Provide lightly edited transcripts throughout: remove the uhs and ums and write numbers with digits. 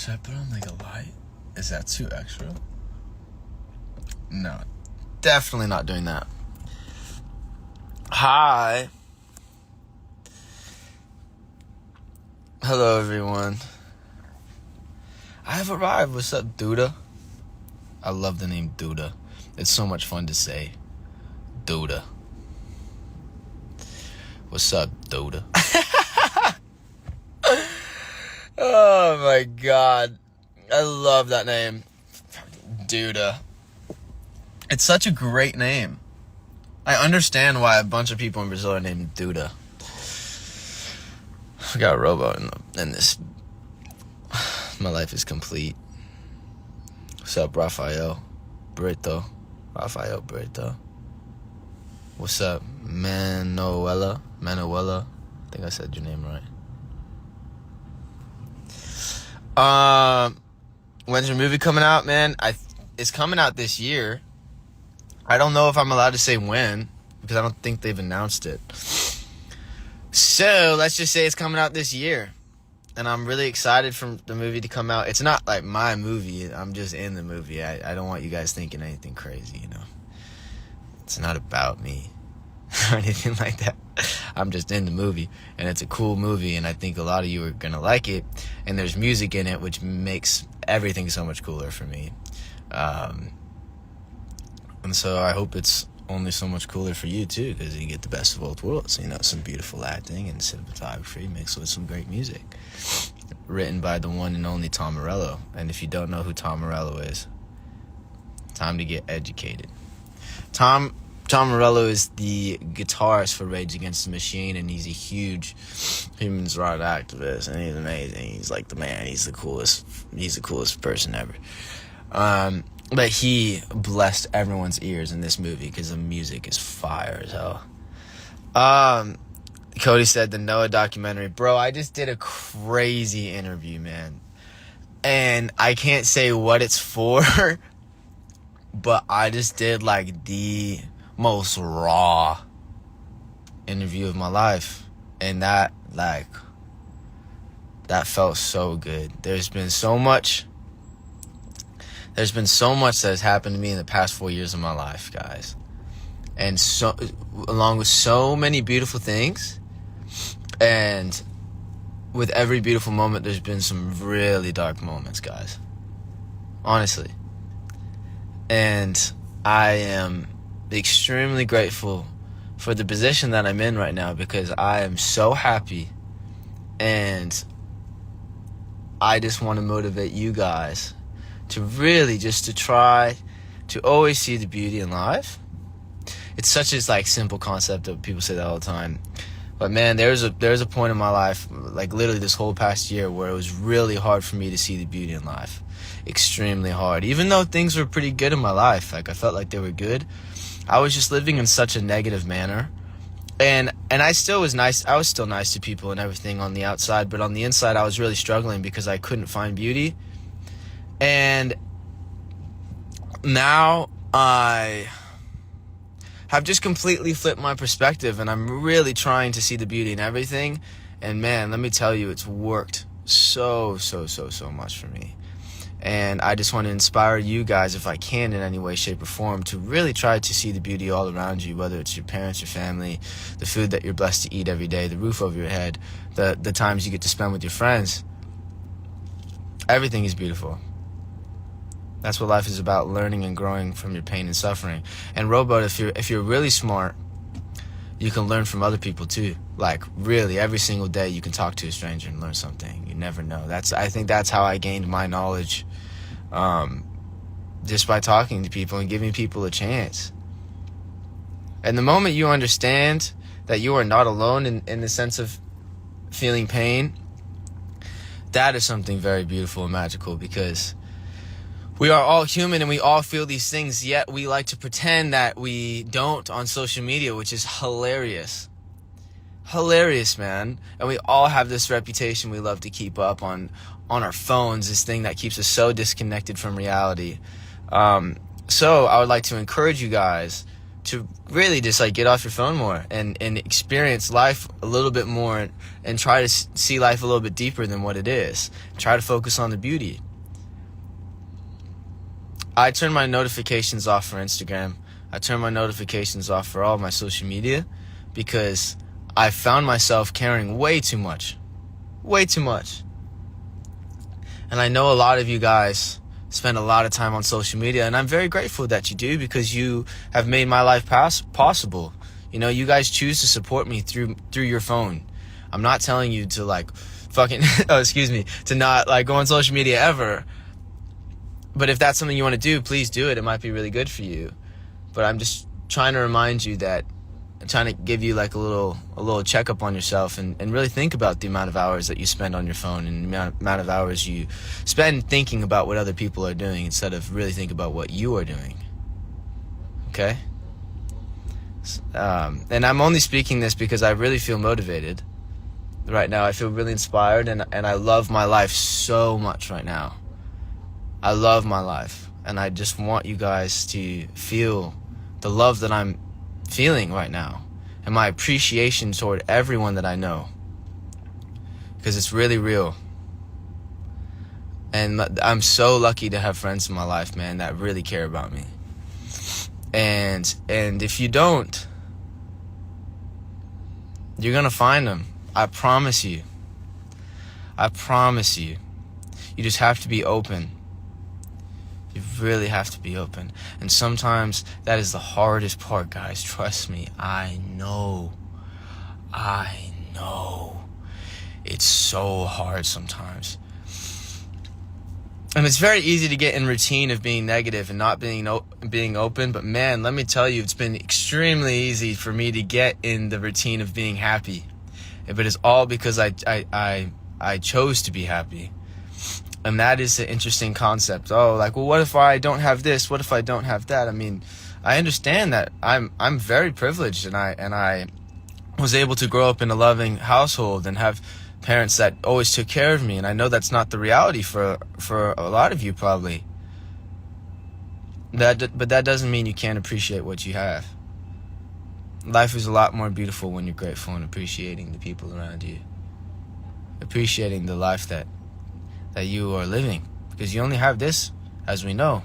should I put on like a light? Is that too extra? No, definitely not doing that. Hi. Hello, everyone. I have arrived. What's up, Duda? I love the name Duda. It's so much fun to say. Duda. What's up, Duda? Oh my god. I love that name. Duda. It's such a great name. I understand why a bunch of people in Brazil are named Duda. I got a robot in this. My life is complete. What's up, Rafael Brito? Rafael Brito. What's up, Manuela? I think I said your name right. When's your movie coming out, man? It's coming out this year. I don't know if I'm allowed to say when, because I don't think they've announced it. So, let's just say it's coming out this year. And I'm really excited for the movie to come out. It's not like my movie. I'm just in the movie. I don't want you guys thinking anything crazy, you know. It's not about me or anything like that. I'm just in the movie, and it's a cool movie, and I think a lot of you are going to like it. And there's music in it, which makes everything so much cooler for me. And so I hope it's only so much cooler for you, too, because you get the best of both worlds. You know, some beautiful acting and cinematography mixed with some great music. Written by the one and only Tom Morello. And if you don't know who Tom Morello is, time to get educated. Tom Morello is the guitarist for Rage Against the Machine, and he's a huge human rights activist, and he's amazing. He's like the man. He's the coolest person ever. But he blessed everyone's ears in this movie because the music is fire as hell. Cody said the Noah documentary. Bro, I just did a crazy interview, man. And I can't say what it's for, but I just did like the most raw interview of my life. And that felt so good. There's been so much that has happened to me in the past 4 years of my life, guys. And so, along with so many beautiful things, and with every beautiful moment, there's been some really dark moments, guys. Honestly. And I am extremely grateful for the position that I'm in right now, because I am so happy, and I just want to motivate you guys to really just to try to always see the beauty in life. It's such a simple concept that people say that all the time. But man, there's a point in my life, like literally this whole past year, where it was really hard for me to see the beauty in life. Extremely hard. Even though things were pretty good in my life, like I felt like they were good, I was just living in such a negative manner. And I still was nice. I was still nice to people and everything on the outside, but on the inside I was really struggling because I couldn't find beauty. And now I have just completely flipped my perspective, and I'm really trying to see the beauty in everything. And man, let me tell you, it's worked so much for me. And I just want to inspire you guys, if I can in any way, shape, or form, to really try to see the beauty all around you, whether it's your parents, your family, the food that you're blessed to eat every day, the roof over your head, the times you get to spend with your friends. Everything is beautiful. That's what life is about, learning and growing from your pain and suffering. And Robot, if you're really smart, you can learn from other people too. Like really, every single day you can talk to a stranger and learn something. You never know. I think that's how I gained my knowledge, just by talking to people and giving people a chance. And the moment you understand that you are not alone in the sense of feeling pain, that is something very beautiful and magical, because we are all human and we all feel these things, yet we like to pretend that we don't on social media, which is hilarious. Hilarious, man. And we all have this reputation we love to keep up on our phones, this thing that keeps us so disconnected from reality. So I would like to encourage you guys to really just like get off your phone more and experience life a little bit more and try to see life a little bit deeper than what it is. Try to focus on the beauty. I turn my notifications off for Instagram. I turn my notifications off for all my social media because I found myself caring way too much. Way too much. And I know a lot of you guys spend a lot of time on social media, and I'm very grateful that you do because you have made my life possible. You know, you guys choose to support me through your phone. I'm not telling you to like fucking to not like go on social media ever. But if that's something you want to do, please do it. It might be really good for you. But I'm just trying to remind you that I'm trying to give you like a little checkup on yourself and really think about the amount of hours that you spend on your phone and the amount of hours you spend thinking about what other people are doing instead of really think about what you are doing. Okay? And I'm only speaking this because I really feel motivated right now. I feel really inspired and I love my life so much right now. I love my life, and I just want you guys to feel the love that I'm feeling right now and my appreciation toward everyone that I know, because it's really real. And I'm so lucky to have friends in my life, man, that really care about me. And if you don't, you're gonna find them. I promise you. I promise you. You just have to be open. You really have to be open. And sometimes that is the hardest part, guys. Trust me. I know. It's so hard sometimes. And it's very easy to get in routine of being negative and not being open. But man, let me tell you, it's been extremely easy for me to get in the routine of being happy. But it's all because I chose to be happy. And that is an interesting concept. Oh, like, well, what if I don't have this? What if I don't have that? I mean, I understand that I'm very privileged, and I was able to grow up in a loving household and have parents that always took care of me. And I know that's not the reality for a lot of you probably. But that doesn't mean you can't appreciate what you have. Life is a lot more beautiful when you're grateful and appreciating the people around you, appreciating the life that you are living, because you only have this, as we know.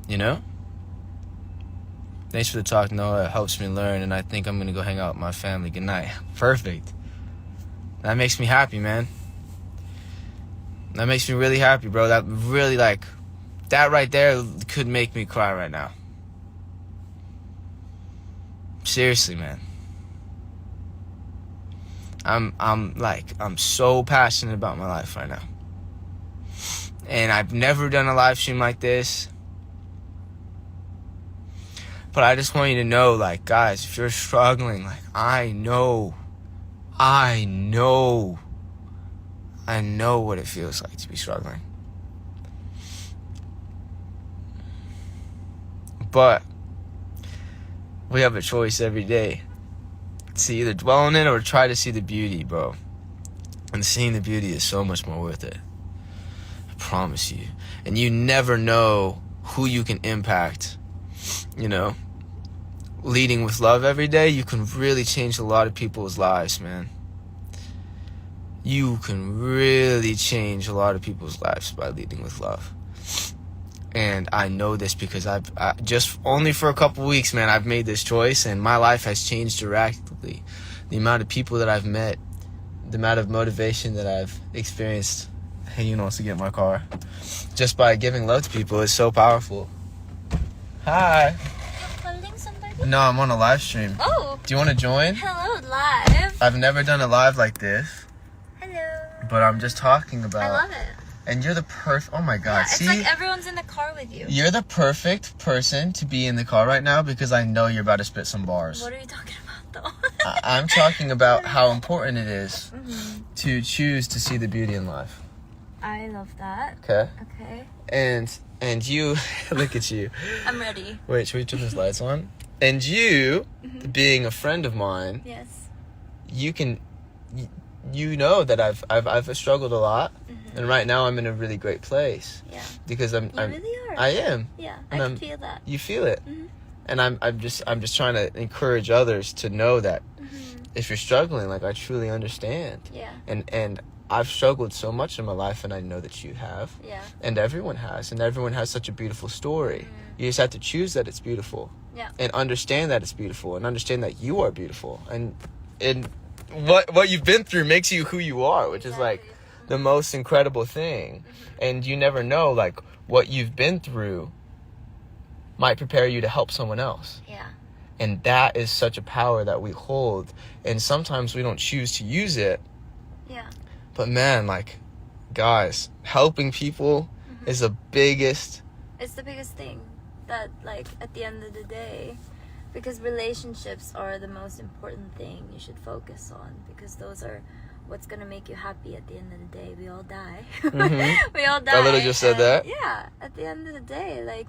You know? Thanks for the talk, Noah. It helps me learn, and I think I'm gonna go hang out with my family. Good night. Perfect. That makes me happy, man. That makes me really happy, bro. That really, like, that right there could make me cry right now. Seriously, man. I'm so passionate about my life right now. And I've never done a live stream like this. But I just want you to know, like, guys, if you're struggling, like, I know what it feels like to be struggling. But we have a choice every day to either dwell on it or try to see the beauty, bro. And seeing the beauty is so much more worth it. I promise you. And you never know who you can impact. You know, leading with love every day, you can really change a lot of people's lives, man. You can really change a lot of people's lives by leading with love. And I know this because I just only for a couple weeks, man, I've made this choice, and my life has changed drastically. The amount of people that I've met, the amount of motivation that I've experienced. Hey, you know, wants to get in my car. Just by giving love to people is so powerful. Hi. You're calling somebody? No, I'm on a live stream. Oh. Do you want to join? Hello, live. I've never done a live like this. Hello. But I'm just talking about. I love it. And you're the oh my God. Yeah, it's see? like everyone's in the car with you. You're the perfect person to be in the car right now because I know you're about to spit some bars. What are you talking about, though? I'm talking about how important it is to choose to see the beauty in life. I love that. Okay. Okay. And you, look at you. I'm ready. Wait, should we turn these lights on? And you, being a friend of mine, Yes. you know that I've struggled a lot, and right now I'm in a really great place. Yeah. Because I'm really are. I am. Yeah, And I can feel that. You feel it. And I'm just trying to encourage others to know that if you're struggling, like, I truly understand. Yeah. And I've struggled so much in my life, and I know that you have. Yeah. And everyone has. And everyone has such a beautiful story. You just have to choose that it's beautiful. Yeah. And understand that it's beautiful. And understand that you are beautiful. And what you've been through makes you who you are, which is, like, the most incredible thing. And you never know, like, what you've been through might prepare you to help someone else. Yeah. And that is such a power that we hold. And sometimes we don't choose to use it. Yeah. But man, like, guys, helping people is the biggest. It's the biggest thing that, like, at the end of the day, because relationships are the most important thing you should focus on, because those are what's gonna make you happy at the end of the day. We all die. We all die. I literally just said that. Yeah. At the end of the day, like,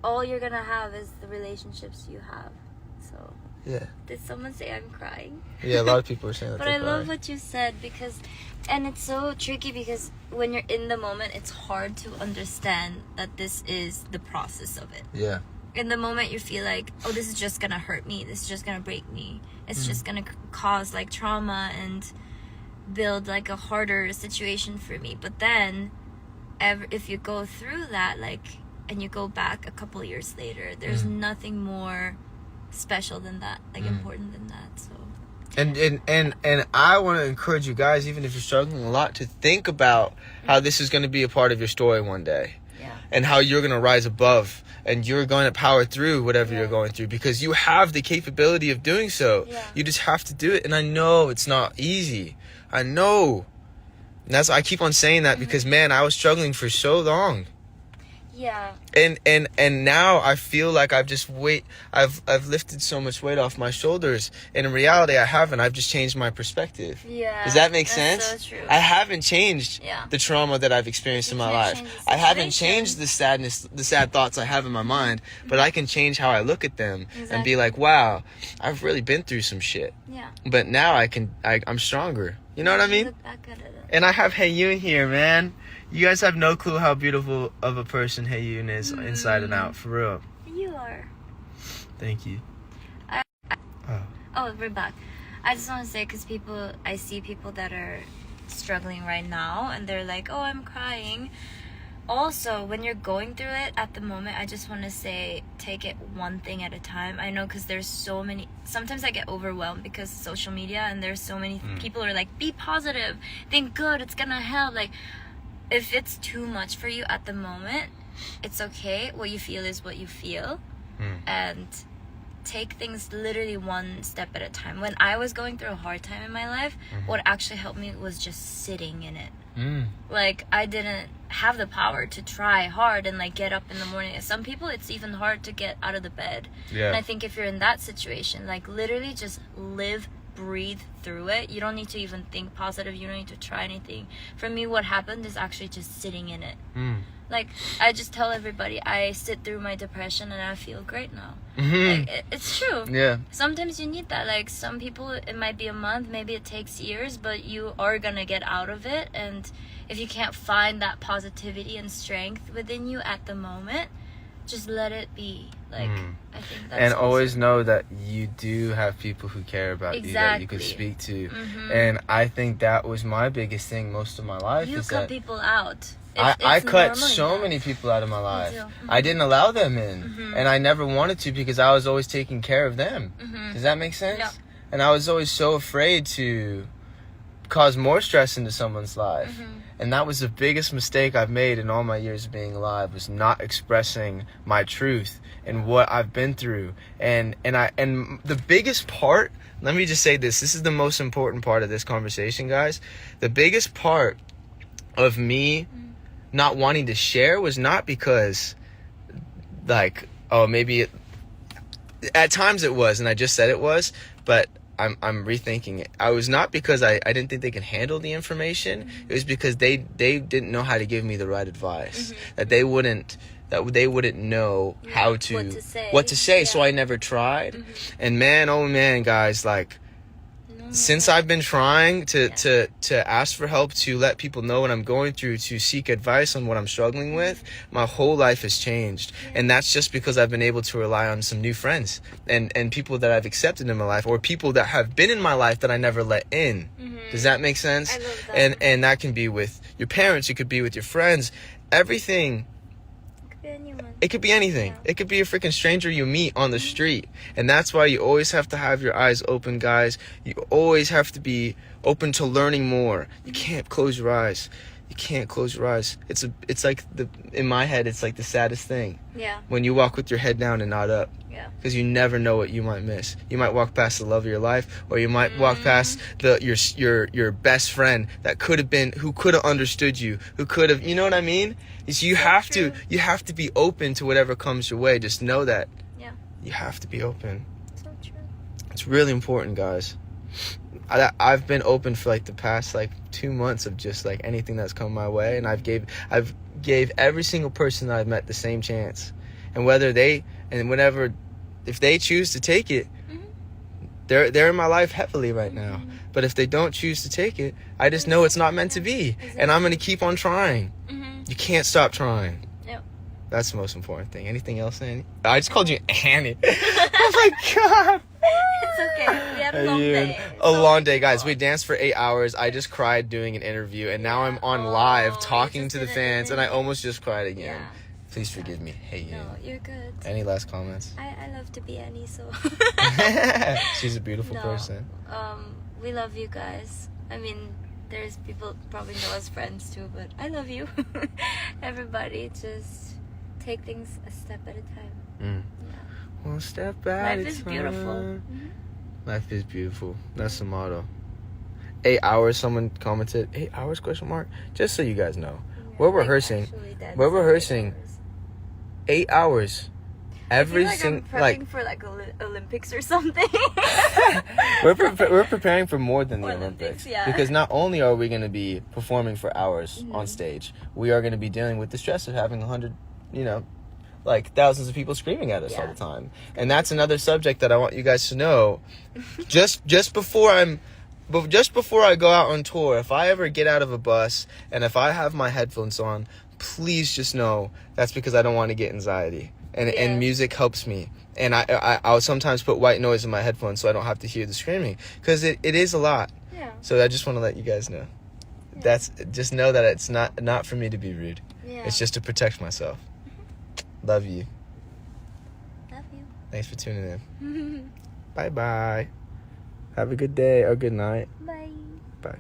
all you're gonna have is the relationships you have. So. Yeah. Did someone say I'm crying? Yeah, a lot of people are saying that. But I love what you said, because, and it's so tricky because when you're in the moment, it's hard to understand that this is the process of it. Yeah. In the moment, you feel like, oh, this is just gonna hurt me. This is just gonna break me. It's just gonna cause, like, trauma and build, like, a harder situation for me. But then, if you go through that, like, and you go back a couple years later, there's nothing more special than that, like, important than that. So and I want to encourage you guys, even if you're struggling a lot, to think about how this is going to be a part of your story one day. Yeah. And how you're going to rise above, and you're going to power through whatever you're going through, because you have the capability of doing so. You just have to do it. And I know it's not easy. I know. And that's, I keep on saying that because, man, I was struggling for so long. Yeah. And now I feel like I've lifted so much weight off my shoulders, and in reality I haven't. I've just changed my perspective. Yeah. Does that make that's sense? So true. I haven't changed the trauma that I've experienced in my life. I haven't changed the sadness, the sad thoughts I have in my mind, but I can change how I look at them and be like, wow, I've really been through some shit. Yeah. But now I'm stronger. You know what I mean? Look back at it. And I have Haeyoon here, man. You guys have no clue how beautiful of a person Haeyoon is inside and out, for real. You are. Thank you. Oh, we're back. I just want to say, because I see people that are struggling right now, and they're like, oh, I'm crying. Also, when you're going through it at the moment, I just want to say, take it one thing at a time. I know, because there's so many, sometimes I get overwhelmed because of social media, and there's so many people are like, be positive, think good, it's gonna help. Like, if it's too much for you at the moment, it's okay. What you feel is what you feel. And take things literally one step at a time. When I was going through a hard time in my life, what actually helped me was just sitting in it. Like, I didn't have the power to try hard and, like, get up in the morning. Some people, it's even hard to get out of the bed. And I think if you're in that situation, like, literally just live, breathe through it. You don't need to even think positive. You don't need to try anything. For me, what happened is actually just sitting in it. Like, I just tell everybody, I sit through my depression and I feel great now. Like, it's true. Yeah. Sometimes you need that. Like, some people, it might be a month, maybe it takes years, but you are gonna get out of it. And if you can't find that positivity and strength within you at the moment, just let it be. Like, I think that's and also, always know that you do have people who care about you that you could speak to. And I think that was my biggest thing most of my life. you is cut that people out. I cut normally so that. many people out of my life. too. I didn't allow them in. And I never wanted to, because I was always taking care of them. Does that make sense? Yeah. And I was always so afraid to cause more stress into someone's life. And that was the biggest mistake I've made in all my years of being alive, was not expressing my truth and what I've been through. And the biggest part, let me just say this is the most important part of this conversation, guys. The biggest part of me not wanting to share was not because, like, oh, maybe at times it was, and I just said it was, but I'm rethinking it. I was not because I didn't think they could handle the information. It was because they didn't know how to give me the right advice. That they wouldn't know how to what to say. So I never tried. And man, oh man, guys, like, since I've been trying to ask for help, to let people know what I'm going through, to seek advice on what I'm struggling with, my whole life has changed. And that's just because I've been able to rely on some new friends and people that I've accepted in my life, or people that have been in my life that I never let in. Does that make sense? I love that. And that can be with your parents, it could be with your friends, everything. Anyone. It could be anything. Yeah. It could be a freaking stranger you meet on the street. And that's why you always have to have your eyes open, guys. You always have to be open to learning more. You can't close your eyes. You can't close your eyes. It's like in my head, it's like the saddest thing. Yeah. When you walk with your head down and not up. Yeah. Because you never know what you might miss. You might walk past the love of your life, or you might walk past your best friend who could have understood you, who could have, you know what I mean? So you have to be open to whatever comes your way. Just know that. Yeah. You have to be open. So true. It's really important, guys. I've been open for like the past like 2 months of just like anything that's come my way, and I've gave every single person that I've met the same chance. And if they choose to take it, they're in my life heavily right now. But if they don't choose to take it, I just know it's not meant to be. And I'm going to keep on trying. You can't stop trying. Yep. That's the most important thing. Anything else, Annie? I just called you Annie. Oh my God. It's okay. We had a long day. A long day, guys. We danced for 8 hours. I just cried doing an interview, and now I'm on live talking to the fans, and I almost just cried again. Yeah. Please forgive me. Hate you. No, you're good. Any last comments? I love to be Annie, so. She's a beautiful No. person. We love you guys. I mean, there's people probably know us friends too, but I love you. Everybody, just take things a step at a time. Yeah. One step at a time. Life is beautiful. Life is beautiful. That's the motto. 8 hours. Someone commented. 8 hours? Question mark. Just so you guys know, we're rehearsing. We're rehearsing 8 hours. Every single I'm prepping for like Olympics or something. we're preparing for more than the Olympics, Olympics, yeah. because not only are we going to be performing for hours on stage, we are going to be dealing with the stress of having 100, like thousands of people screaming at us all the time. And that's another subject that I want you guys to know. Just before I go out on tour, if I ever get out of a bus and if I have my headphones on, please just know that's because I don't want to get anxiety. And music helps me. And I'll sometimes put white noise in my headphones so I don't have to hear the screaming, because it is a lot. Yeah. So I just want to let you guys know. Just know that it's not for me to be rude. Yeah. It's just to protect myself. Love you. Love you. Thanks for tuning in. Bye-bye. Have a good day or good night. Bye. Bye.